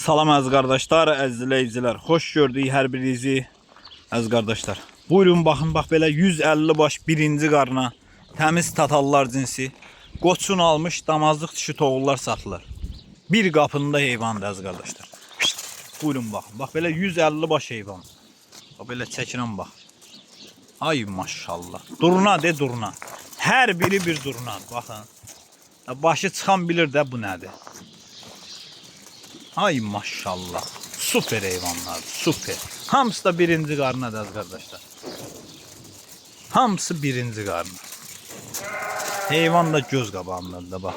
Salam əziz qardaşlar, əziz izləyicilər. Xoş gördük hər birinizi əziz qardaşlar. Buyurun baxın, bax belə 150 baş birinci qarına təmiz tatallar cinsi qoçun almış damazlıq dişi toğullar satılır. Bir qapında heyvandır əziz qardaşlar. Buyurun baxın. Bax belə 150 baş heyvan. Bax belə çəkirəm bax. Ay maşallah. Durna de durna. Hər biri bir durna. Baxın. Başı çıxan bilir də bu nədir. Ay maşallah. Süper hayvanlar. Süper. Hamısı da birinci qarnadır arkadaşlar. Hamısı birinci qarna. Heyvan da göz qabağındadır da bax.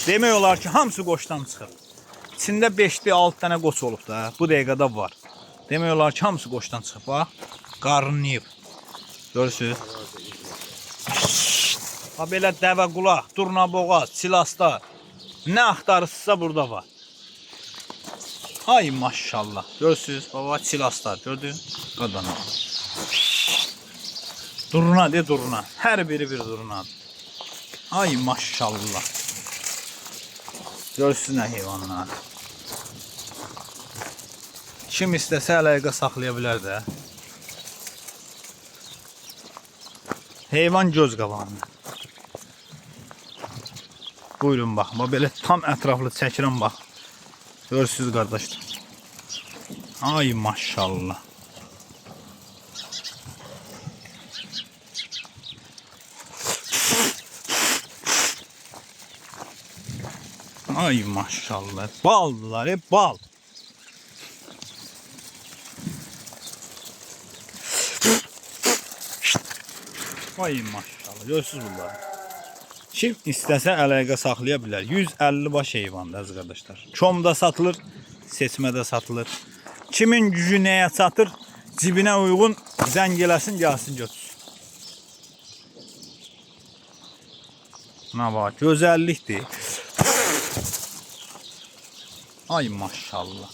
Demək olar ki, hamısı qoçdan çıxır. İçində 5-6 dənə qoç olub da. Bu dəqiqədə var. Demək olar ki, hamısı qoçdan çıxıb. Bax. Qarnıyıb. Görürsünüz? Ha belə dəvə qulaq, durna boğaz, silasta nə axtarırsınızsa burada var. Ay maşallah. Görürsünüz? Baba silastar gördün? Qadana. Durna de durna. Hər biri bir durnadır. Ay maşallah. Görürsünüz nə heyvanlar. Kim istəsə əlaqə saxlaya bilər də. Heyvan göz qabağında. Buyurun baxın, belə tam ətraflı çəkirəm bax. Görürsünüz qardaşlar. Ay maşallah. Ay maşallah. Baldılar, hep bal. Ay maşallah. Görürsünüz bunları. Kim istəsə əlaqə saxlaya bilər. 150 baş heyvandır əziz qardaşlar. Komda satılır, seçmədə satılır. Kimin gücü nəyə çatır, cibinə uyğun zəng eləsin, gəlsin götürsün. Nə var, gözəllikdir. Ay maşallah.